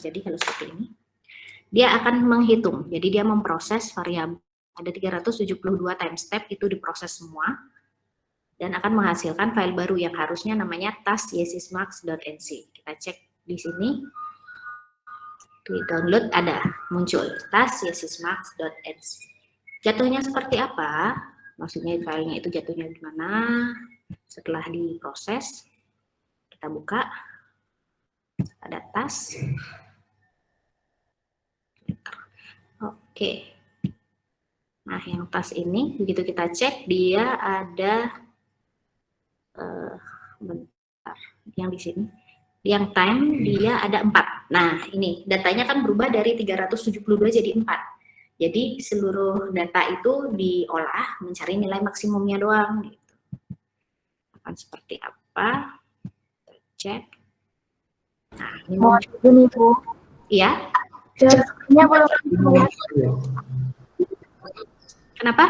Jadi kalau seperti ini, dia akan menghitung. Jadi dia memproses variabel. Ada 372 time step itu diproses semua dan akan menghasilkan file baru yang harusnya namanya task.yesysmax.nc. Kita cek di sini. Di download ada muncul task.yesysmax.nc. Jatuhnya seperti apa? Maksudnya filenya itu jatuhnya di mana? Setelah diproses, kita buka. Ada task. Oke. Nah, yang tas ini begitu kita cek dia ada bentar, yang di sini. Yang time dia ada 4. Nah, ini datanya kan berubah dari 372 jadi 4. Jadi seluruh data itu diolah mencari nilai maksimumnya doang gitu. Akan seperti apa? Kita cek. Nah, ini mau ini Bu. Iya. Share-nya belum. Kenapa?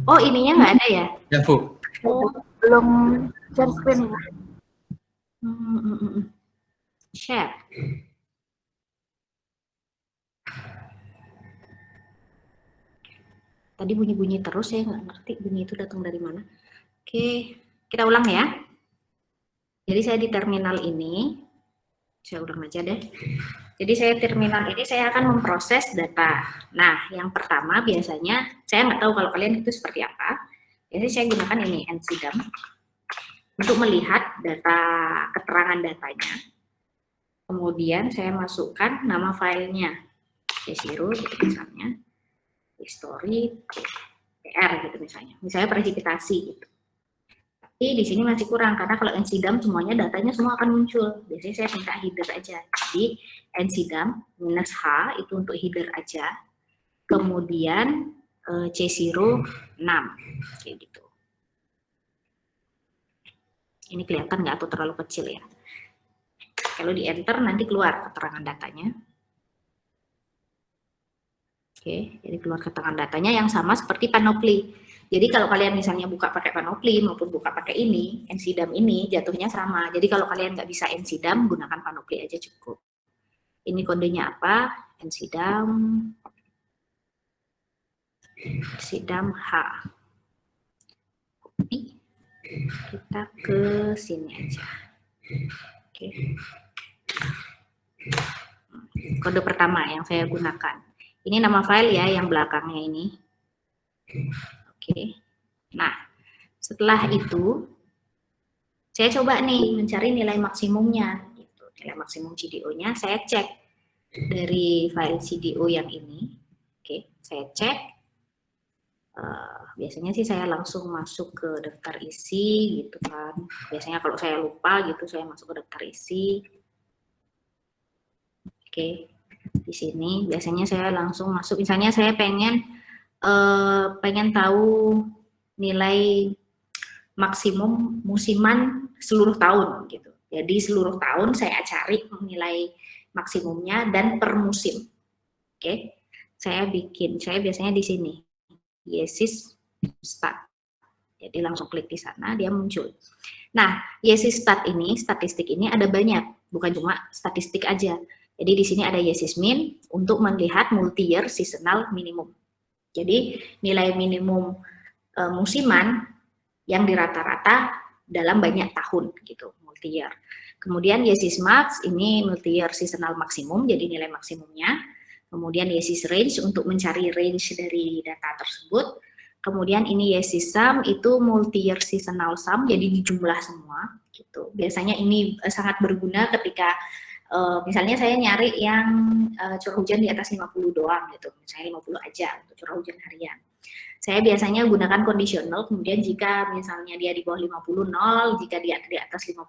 Oh, ininya nggak ada ya? Ya, Bu. Belum share screen, Bu. Share. Tadi bunyi-bunyi terus, saya nggak ngerti bunyi itu datang dari mana. Oke, kita ulang ya. Jadi saya di terminal ini, saya ulang aja deh. Jadi saya terminal ini saya akan memproses data. Nah, yang pertama biasanya, saya nggak tahu kalau kalian itu seperti apa. Biasanya saya gunakan ini, NCDAM, untuk melihat data, keterangan datanya. Kemudian saya masukkan nama filenya, C0 gitu misalnya, history, PR gitu misalnya. Misalnya presipitasi gitu. Tapi di sini masih kurang karena kalau NCDAM semuanya datanya semua akan muncul. Biasanya saya minta header aja. Jadi NCDAM minus H itu untuk header aja. Kemudian C0 6 kayak gitu. Ini kelihatan nggak atau terlalu kecil ya? Kalau di enter nanti keluar keterangan datanya. Oke, jadi keluar keterangan datanya yang sama seperti panoply. Jadi kalau kalian misalnya buka pakai panoply maupun buka pakai ini, NCDAM ini jatuhnya sama. Jadi kalau kalian nggak bisa NCDAM, gunakan panoply aja cukup. Ini kodenya apa? NCDAM H. Copy. Kita ke sini aja. Oke. Kode pertama yang saya gunakan. Ini nama file ya yang belakangnya ini. Oke. Nah, setelah itu saya coba nih mencari nilai maksimumnya. Gitu. Nilai maksimum CDO-nya saya cek dari file CDO yang ini. Oke, saya cek. Biasanya sih saya langsung masuk ke daftar isi gitu kan. Biasanya kalau saya lupa gitu saya masuk ke daftar isi. Oke, di sini biasanya saya langsung masuk. Misalnya saya pengen tahu nilai maksimum musiman seluruh tahun gitu. Jadi seluruh tahun saya cari nilai maksimumnya dan per musim. Oke, saya biasanya di sini YesysStat. Jadi langsung klik di sana dia muncul. Nah, YesysStat ini statistik ini ada banyak, bukan cuma statistik aja. Jadi di sini ada YesysMin untuk melihat multi-year seasonal minimum. Jadi nilai minimum musiman yang dirata-rata dalam banyak tahun gitu, multi-year. Kemudian YesysMax ini multi-year seasonal maksimum, jadi nilai maksimumnya. Kemudian YesysRange untuk mencari range dari data tersebut. Kemudian ini YesysSum itu multi-year seasonal sum, jadi dijumlah semua gitu. Biasanya ini sangat berguna ketika misalnya saya nyari yang curah hujan di atas 50 doang gitu, misalnya 50 aja untuk curah hujan harian. Saya biasanya gunakan kondisional, kemudian jika misalnya dia di bawah 50, 0, jika dia di atas 51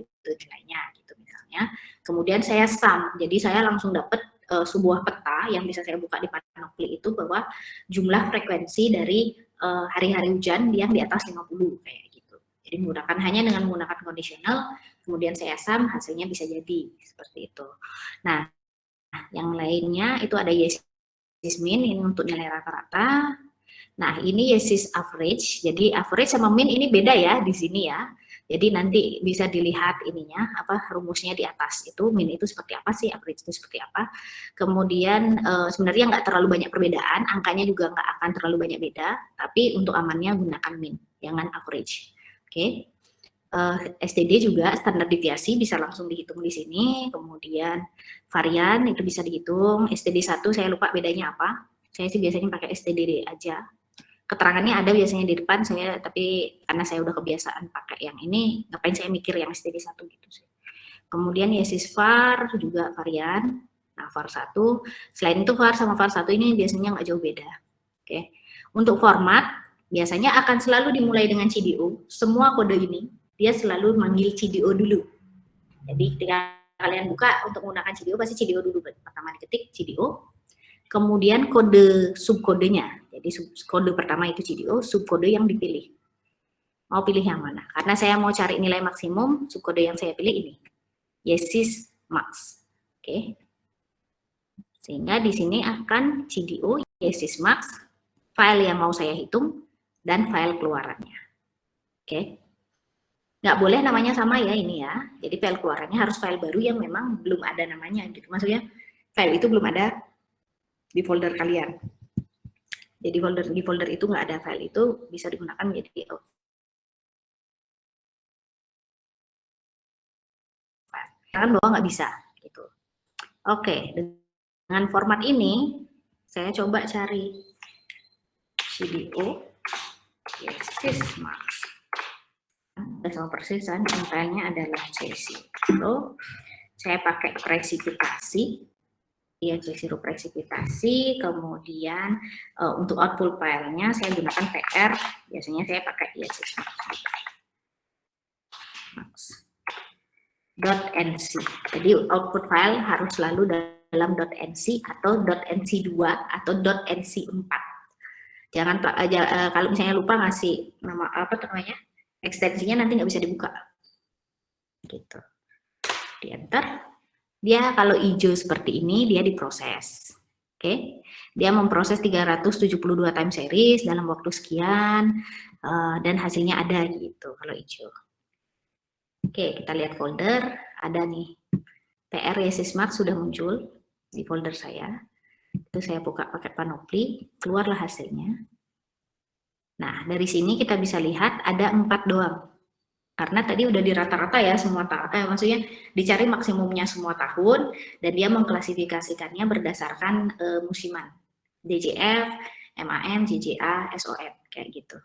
gitu nilainya gitu misalnya. Kemudian saya sum, jadi saya langsung dapat sebuah peta yang bisa saya buka di panoply itu bahwa jumlah frekuensi dari hari-hari hujan yang di atas 50 kayak gitu. Jadi hanya dengan menggunakan kondisional, kemudian saya sum, hasilnya bisa jadi seperti itu. Nah, yang lainnya itu ada YesysMin ini untuk nilai rata-rata. Nah, ini Yesysaverage. Jadi average sama min ini beda ya di sini ya. Jadi nanti bisa dilihat ininya, rumusnya di atas itu, min itu seperti apa sih, average itu seperti apa. Kemudian sebenarnya nggak terlalu banyak perbedaan, angkanya juga nggak akan terlalu banyak beda, tapi untuk amannya gunakan min, jangan average. Oke. STD juga standar deviasi bisa langsung dihitung di sini, kemudian varian itu bisa dihitung. STD 1 saya lupa bedanya apa, saya sih biasanya pakai STD aja. Keterangannya ada biasanya di depan saya, tapi karena saya udah kebiasaan pakai yang ini, ngapain saya mikir yang STD 1 gitu sih. Kemudian yesis var juga varian. Nah, var 1, selain itu var sama var 1 ini biasanya nggak jauh beda. Oke. Untuk format, biasanya akan selalu dimulai dengan CDO. Semua kode ini, dia selalu manggil CDO dulu. Jadi ketika kalian buka untuk menggunakan CDO, pasti CDO dulu. Pertama diketik CDO, kemudian kode subkodenya. Jadi kode pertama itu CDO, subkode yang dipilih. Mau pilih yang mana? Karena saya mau cari nilai maksimum, subkode yang saya pilih ini. Yesis max. Oke. Sehingga di sini akan CDO, yesis max, file yang mau saya hitung, dan file keluarannya. Oke. Nggak boleh namanya sama ya ini ya. Jadi file keluarannya harus file baru yang memang belum ada namanya gitu. Maksudnya file itu belum ada di folder kalian. Jadi di folder itu nggak ada file itu, bisa digunakan menjadi file. Kan bahwa nggak bisa gitu. Oke, dengan format ini saya coba cari CDO yesis max. Sama persis kan, filenya adalah CC. Lalu saya pakai presipitasi, ya CC presipitasi. Kemudian untuk output filenya saya gunakan PR. Biasanya saya pakai yesis max. .nc. Jadi output file harus selalu dalam .nc atau .nc2 atau .nc4. Jangan kalau misalnya lupa ngasih nama namanya ekstensinya, nanti nggak bisa dibuka. Gitu. Di enter. Dia kalau hijau seperti ini dia diproses. Oke. Dia memproses 372 time series dalam waktu sekian dan hasilnya ada gitu kalau hijau. Oke, kita lihat folder, ada nih. PR yesis max sudah muncul di folder saya. Itu saya buka pakai panoply, keluarlah hasilnya. Nah, dari sini kita bisa lihat ada 4 doang. Karena tadi udah di rata-rata ya semua tahun, maksudnya dicari maksimumnya semua tahun, dan dia mengklasifikasikannya berdasarkan musiman. DJF, MAM, JJA, SOM, kayak gitu.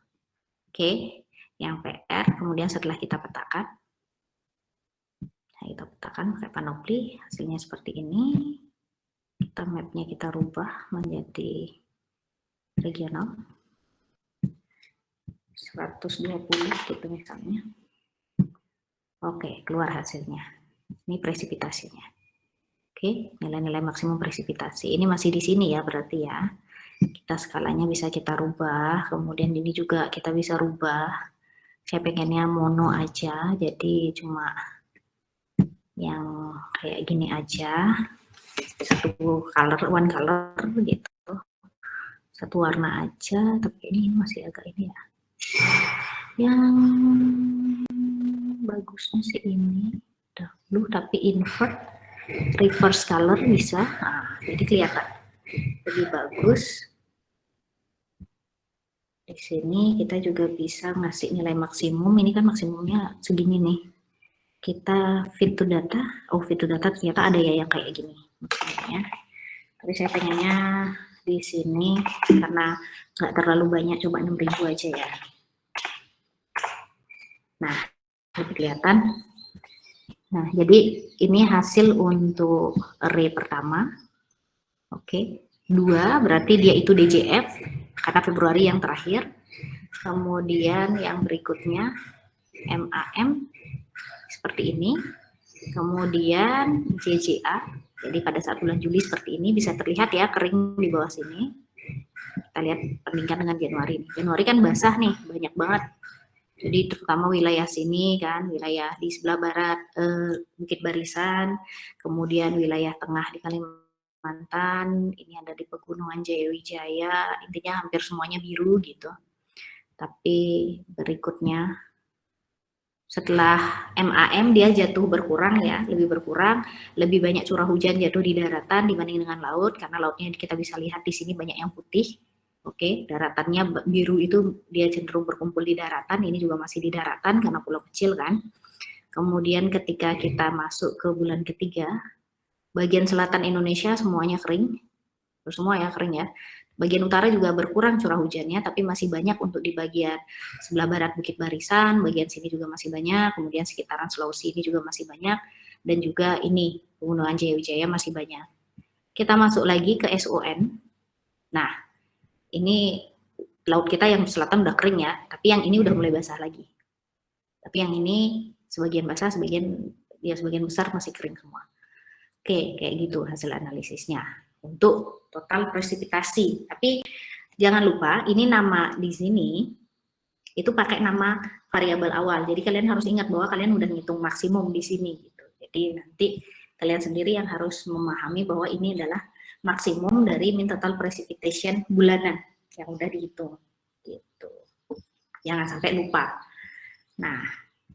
Oke, yang PR, kemudian setelah kita petakan, kita petakan pakai panoply, hasilnya seperti ini. Kita mapnya kita rubah menjadi regional 120 gitu misalnya. Oke, keluar hasilnya. Ini presipitasinya. Oke, nilai-nilai maksimum presipitasi. Ini masih di sini ya berarti ya. Kita skalanya bisa kita rubah, kemudian ini juga kita bisa rubah. Saya pengennya mono aja, jadi cuma yang kayak gini aja, satu color, one color gitu, satu warna aja. Tapi ini masih agak ini ya, yang bagusnya sih ini dahulu, tapi invert reverse color bisa. Nah, jadi kelihatan lebih bagus. Di sini kita juga bisa ngasih nilai maksimum. Ini kan maksimumnya segini nih. Kita fit to data. Oh, fit to data ternyata ada ya yang kayak gini. Maksudnya. Tapi saya pengennya di sini karena nggak terlalu banyak, coba 6.000 aja ya. Nah, lebih kelihatan. Nah, jadi ini hasil untuk array pertama. Oke. 2 berarti dia itu DJF karena Februari yang terakhir. Kemudian yang berikutnya MAM seperti ini. Kemudian JJA, jadi pada saat bulan Juli seperti ini bisa terlihat ya kering di bawah sini. Kita lihat bandingkan dengan Januari. Januari kan basah nih, banyak banget. Jadi terutama wilayah sini kan, wilayah di sebelah barat Bukit Barisan, kemudian wilayah tengah di Kalimantan, ini ada di Pegunungan Jayawijaya, intinya hampir semuanya biru gitu. Tapi berikutnya Setelah MAM dia jatuh berkurang ya, lebih berkurang, lebih banyak curah hujan jatuh di daratan dibanding dengan laut, karena lautnya kita bisa lihat di sini banyak yang putih. Oke, daratannya biru itu dia cenderung berkumpul di daratan, ini juga masih di daratan karena pulau kecil kan. Kemudian ketika kita masuk ke bulan ketiga, bagian selatan Indonesia semuanya kering, semua ya kering ya. Bagian utara juga berkurang curah hujannya, tapi masih banyak untuk di bagian sebelah barat Bukit Barisan, bagian sini juga masih banyak, kemudian sekitaran Sulawesi ini juga masih banyak, dan juga ini Pegunungan Jaya-Wijaya masih banyak. Kita masuk lagi ke SON. Nah, ini laut kita yang selatan udah kering ya, tapi yang ini udah mulai basah lagi. Tapi yang ini sebagian basah, sebagian besar masih kering semua. Oke, kayak gitu hasil analisisnya untuk total presipitasi. Tapi jangan lupa ini nama di sini itu pakai nama variabel awal. Jadi kalian harus ingat bahwa kalian udah ngitung maksimum di sini gitu. Jadi nanti kalian sendiri yang harus memahami bahwa ini adalah maksimum dari mean total precipitation bulanan yang udah dihitung gitu. Jangan sampai lupa. Nah,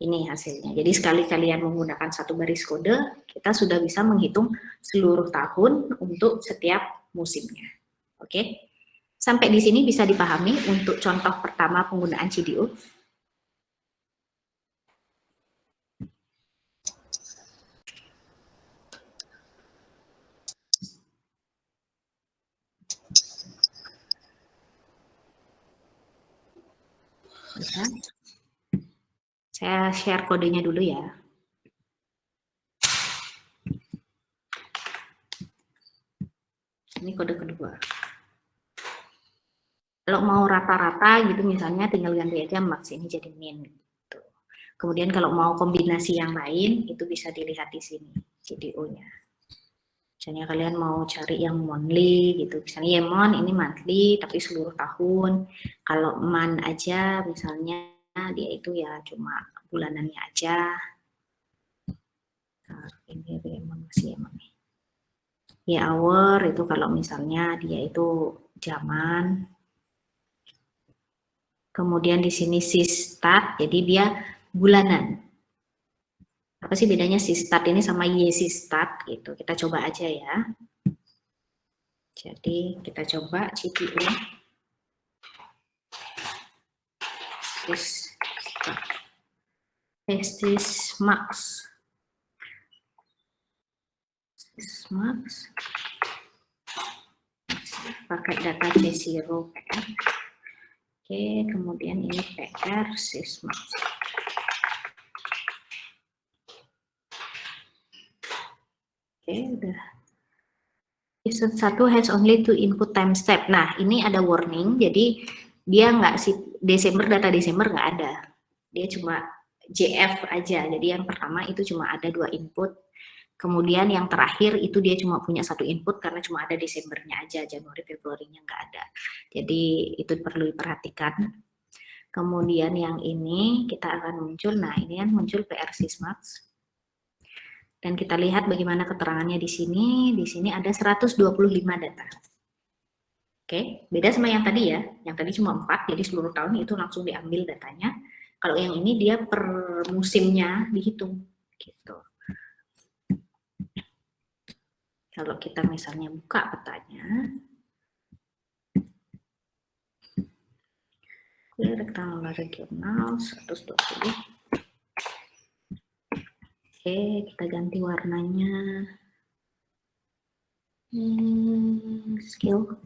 ini hasilnya. Jadi sekali kalian menggunakan satu baris kode, kita sudah bisa menghitung seluruh tahun untuk setiap musimnya. Oke? Sampai di sini bisa dipahami untuk contoh pertama penggunaan CDO. Ya. Saya share kodenya dulu ya. Ini kode kedua. Kalau mau rata-rata gitu misalnya tinggal ganti aja max ini jadi min gitu. Kemudian kalau mau kombinasi yang lain itu bisa dilihat di sini CDO-nya. Misalnya kalian mau cari yang monthly gitu. Misalnya Yemon ini monthly tapi seluruh tahun. Kalau man aja misalnya dia itu ya cuma bulanannya aja. Nah, ini Yemon masih Yemon nih. Ya hour itu kalau misalnya dia itu jaman. Kemudian di sini sistat, jadi dia bulanan. Apa sih bedanya sistat ini sama yesistat gitu? Kita coba aja ya. Jadi kita coba CPO. Testis max. Max. Pakai data C0 PR. Oke, kemudian ini PR sismax. Oke, udah. Episode 1 has only two input time step. Nah, ini ada warning, jadi dia nggak sih data Desember nggak ada. Dia cuma JF aja. Jadi yang pertama itu cuma ada 2 input. Kemudian yang terakhir itu dia cuma punya 1 input karena cuma ada Desembernya aja, Januari Februarinya nggak ada. Jadi itu perlu diperhatikan. Kemudian yang ini kita akan muncul, nah ini kan muncul PR Sismax. Dan kita lihat bagaimana keterangannya di sini. Di sini ada 125 data. Oke, beda sama yang tadi ya. Yang tadi cuma 4, jadi seluruh tahun itu langsung diambil datanya. Kalau yang ini dia per musimnya dihitung. Gitu. Kalau kita misalnya buka petanya, rektangular regional 120. Oke, kita ganti warnanya. Skill.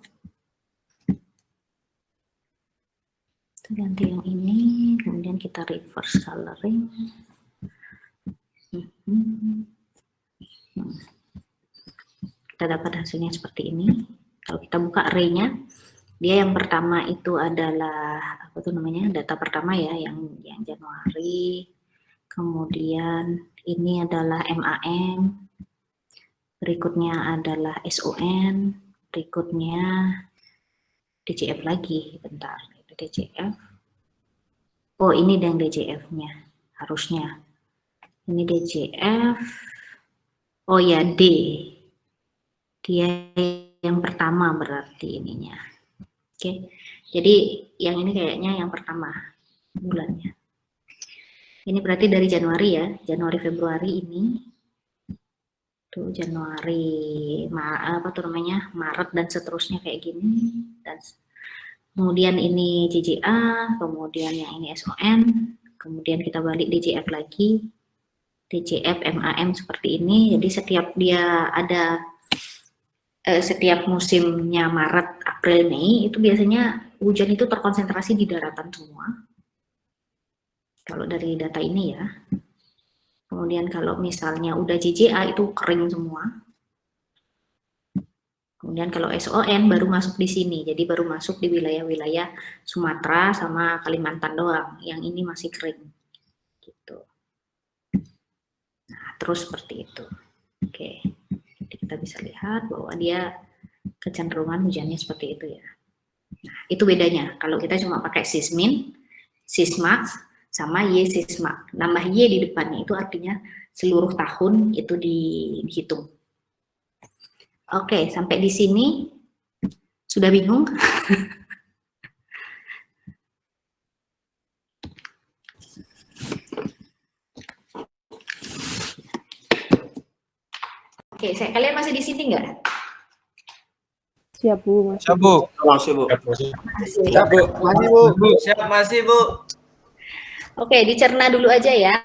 Kita ganti yang ini, kemudian kita reverse coloring. Kita dapat hasilnya seperti ini. Kalau kita buka array-nya, dia yang pertama itu adalah apa tuh namanya, data pertama ya, yang Januari. Kemudian ini adalah MAM. Berikutnya adalah SON. Berikutnya DCF lagi, bentar. Itu DCF. Oh, ini yang DCF-nya harusnya. Ini DCF. Oh ya, D. Dia yang pertama berarti ininya. Oke. Jadi yang ini kayaknya yang pertama bulannya. Ini berarti dari Januari ya, Januari Februari ini. Tuh Januari, apa tuh namanya, Maret dan seterusnya kayak gini. Dan kemudian ini JJA, kemudian yang ini SON, kemudian kita balik DJF lagi, DJF MAM seperti ini. Jadi setiap dia ada setiap musimnya Maret, April, Mei itu biasanya hujan itu terkonsentrasi di daratan semua. Kalau dari data ini ya. Kemudian kalau misalnya udah JJA itu kering semua. Kemudian kalau SON baru masuk di sini, jadi baru masuk di wilayah-wilayah Sumatera sama Kalimantan doang. Yang ini masih kering. Gitu. Nah, terus seperti itu. Oke, jadi kita bisa lihat bahwa dia kecenderungan hujannya seperti itu ya. Nah, itu bedanya. Kalau kita cuma pakai sismin, sismax, sama Y-sisma. Nambah Y di depannya itu artinya seluruh tahun itu dihitung. Oke, sampai di sini sudah bingung? Oke, kalian masih di sini nggak? Siap, Bu. Siap, Bu. Masih, Bu. Masih. Siap, Bu. Masih, Bu. Siap, masih, Bu. Oke, dicerna dulu aja ya.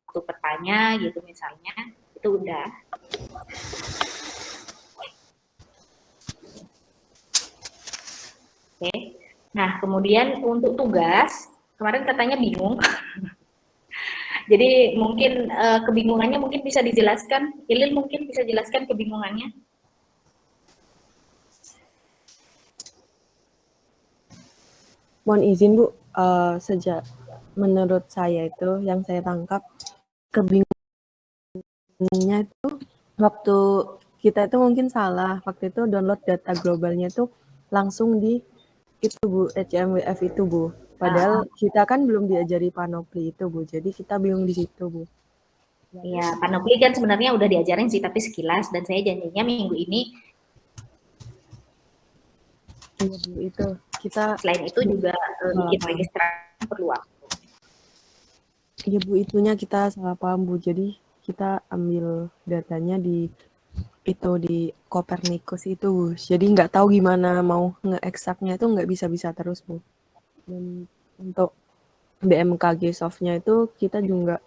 Waktu petanya gitu misalnya, itu udah. Oke. Nah, kemudian untuk tugas, kemarin katanya bingung. Jadi mungkin kebingungannya mungkin bisa dijelaskan. Ilil mungkin bisa jelaskan kebingungannya. Mohon izin Bu, sejak menurut saya itu yang saya tangkap kebingungannya itu waktu kita itu mungkin salah, waktu itu download data globalnya itu langsung di itu Bu, HMWF itu Bu. Padahal kita kan belum diajari panoply itu Bu, jadi kita bingung di situ Bu. Ya, panoply kan sebenarnya udah diajarin sih, tapi sekilas, dan saya janjinya minggu ini. Iya Bu, itu kita. Selain itu juga bikin registrasi perlu waktu. Iya Bu, itunya kita salah paham Bu, jadi kita ambil datanya di itu di Copernicus itu Bu. Jadi nggak tahu gimana mau nge-eksaknya itu nggak bisa-bisa terus Bu. Dan untuk BMKG softnya itu kita juga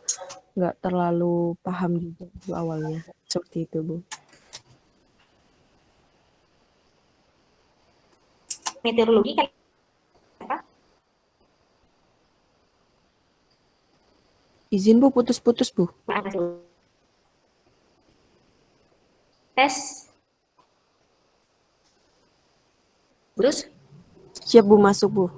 nggak terlalu paham juga Bu awalnya. Seperti itu Bu. Meteorologi kan apa? Izin Bu, putus-putus Bu. Tes. Terus? Siap Bu, masuk Bu.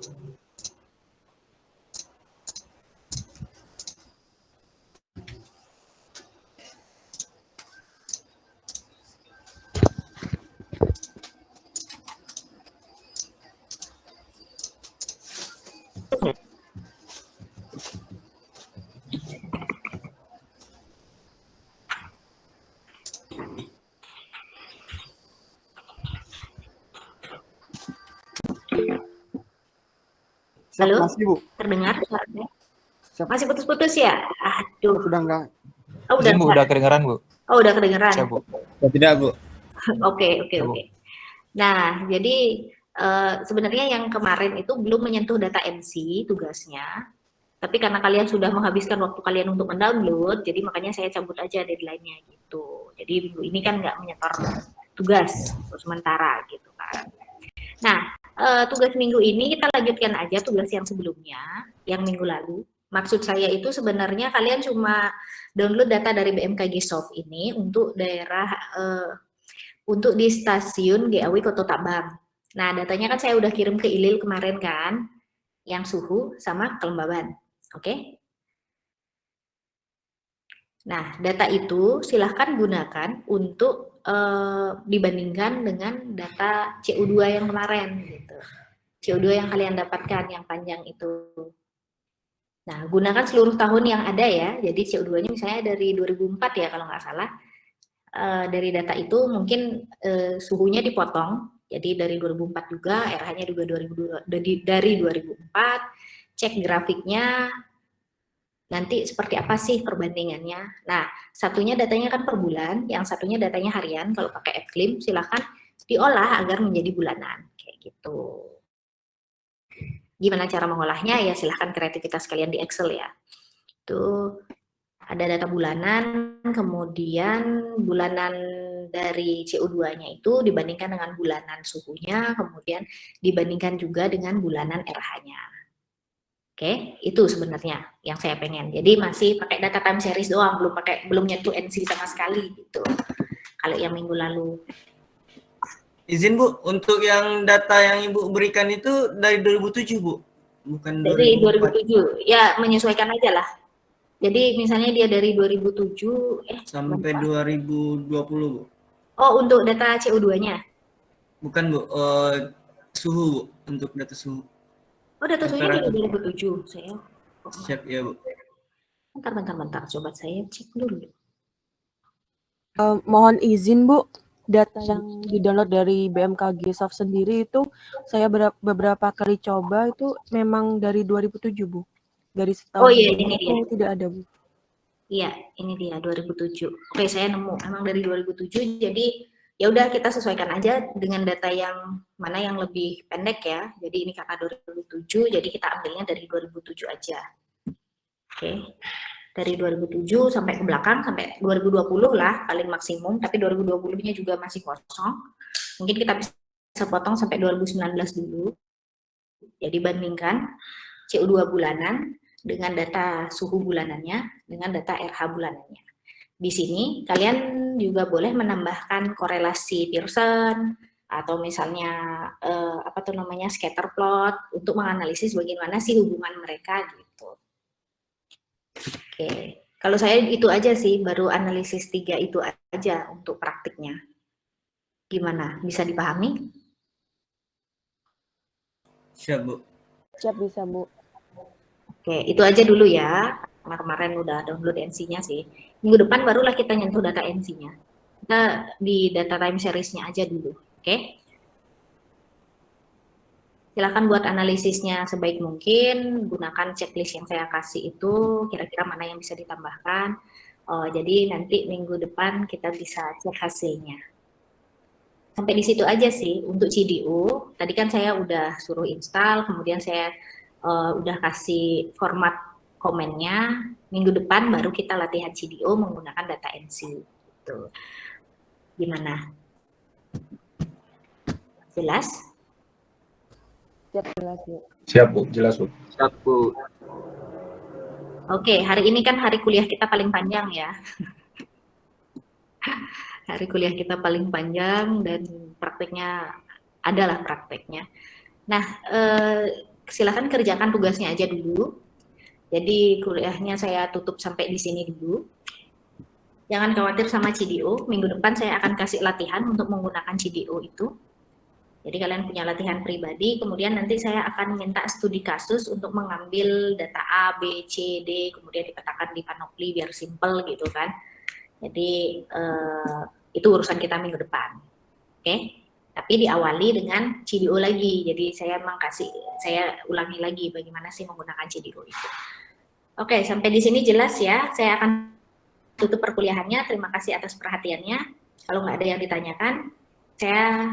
Halo? Masih, Bu. Terdengar suaranya? Siap. Masih putus-putus ya? Aduh. Sudah enggak? Oh, udah, Bu, udah kedengeran, Bu. Oh, udah kedengeran. Siap, Bu. Tidak, Bu. Oke. Nah, jadi sebenarnya yang kemarin itu belum menyentuh data MC tugasnya, tapi karena kalian sudah menghabiskan waktu kalian untuk mendownload, jadi makanya saya cabut aja deadline-nya gitu. Jadi minggu ini kan nggak menyetor tugas untuk sementara gitu kan. Nah, tugas minggu ini kita lanjutkan aja tugas yang sebelumnya, yang minggu lalu. Maksud saya itu sebenarnya kalian cuma download data dari BMKG Soft ini untuk daerah untuk di stasiun GAW Kota Tabang. Nah, datanya kan saya udah kirim ke Ilil kemarin kan, yang suhu sama kelembaban. Oke? Nah, data itu silahkan gunakan untuk dibandingkan dengan data CO2 yang kemarin gitu. CO2 yang kalian dapatkan yang panjang itu. Nah, gunakan seluruh tahun yang ada ya. Jadi CO2-nya misalnya dari 2004 ya kalau nggak salah. dari data itu mungkin suhunya dipotong. Jadi dari 2004 juga, RH-nya juga dari 2004, cek grafiknya nanti seperti apa sih perbandingannya. Nah, satunya datanya kan per bulan, yang satunya datanya harian. Kalau pakai Appclim, silahkan diolah agar menjadi bulanan, kayak gitu. Gimana cara mengolahnya? Ya silahkan kreativitas kalian di Excel ya. Itu ada data bulanan, kemudian bulanan dari CO2-nya itu dibandingkan dengan bulanan suhunya, kemudian dibandingkan juga dengan bulanan RH-nya. Oke, itu sebenarnya yang saya pengen. Jadi masih pakai data time series doang, belum nyentuh NC sama sekali gitu. Kalau yang minggu lalu. Izin Bu, untuk yang data yang Ibu berikan itu dari 2007 Bu, bukan Dari 2004. 2007, ya menyesuaikan aja lah. Jadi misalnya dia dari 2007 sampai 2020 Bu. Oh, untuk data CO2-nya. Bukan Bu, suhu Bu, untuk data suhu. Oh, data suhunya dari 2007 saya. Siap ya Bu. Bentar, coba saya cek dulu. Mohon izin Bu, data yang di-download dari BMKG Soft sendiri itu saya beberapa kali coba itu memang dari 2007 Bu. Dari setahun ini dia. Tidak ada Bu. Iya, ini dia 2007. Oke, saya nemu emang dari 2007. Jadi ya udah kita sesuaikan aja dengan data yang mana yang lebih pendek ya. Jadi ini kakak 2007, jadi kita ambilnya dari 2007 aja. Oke. Dari 2007 sampai ke belakang sampai 2020 lah paling maksimum, tapi 2020-nya juga masih kosong. Mungkin kita bisa potong sampai 2019 dulu. Jadi bandingkan CO2 bulanan dengan data suhu bulanannya dengan data RH bulanannya. Di sini kalian juga boleh menambahkan korelasi Pearson atau misalnya scatter plot untuk menganalisis bagaimana sih hubungan mereka gitu. Oke, kalau saya itu aja sih, baru analisis 3 itu aja untuk praktiknya. Gimana? Bisa dipahami? Siap Bu. Siap, bisa Bu. Oke, itu aja dulu ya. Karena kemarin udah download NC-nya sih. Minggu depan barulah kita nyentuh data NC-nya. Kita di data time series-nya aja dulu. Oke? Silakan buat analisisnya sebaik mungkin, gunakan checklist yang saya kasih itu, kira-kira mana yang bisa ditambahkan. Jadi nanti minggu depan kita bisa cek hasilnya. Sampai di situ aja sih untuk CDO. Tadi kan saya udah suruh install, kemudian saya udah kasih format komennya. Minggu depan baru kita latihan CDO menggunakan data NC. Gitu. Gimana? Jelas? Siap, jelas Bu. Siap Bu, jelas Bu. Siap Bu. Oke, hari ini kan hari kuliah kita paling panjang ya. Hari kuliah kita paling panjang dan prakteknya adalah prakteknya. Nah, silakan kerjakan tugasnya aja dulu. Jadi kuliahnya saya tutup sampai di sini dulu. Jangan khawatir sama CDO. Minggu depan saya akan kasih latihan untuk menggunakan CDO itu. Jadi kalian punya latihan pribadi, kemudian nanti saya akan minta studi kasus untuk mengambil data A, B, C, D, kemudian dipetakan di Panoply biar simple gitu kan. Jadi itu urusan kita minggu depan. Oke? Tapi diawali dengan CDO lagi. Jadi saya ulangi lagi bagaimana sih menggunakan CDO itu. Oke, sampai di sini jelas ya. Saya akan tutup perkuliahannya. Terima kasih atas perhatiannya. Kalau nggak ada yang ditanyakan, saya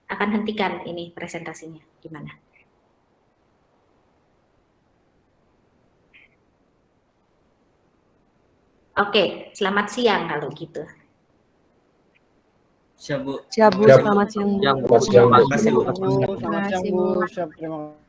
akan hentikan ini presentasinya. Gimana? Oke, selamat siang kalau gitu. Siap Bu. Siap Bu, Siap. selamat siang Bu. Yang Bu. Selamat siang Bu. Terima kasih Bu. Selamat siang Bu. Siap, terima kasih.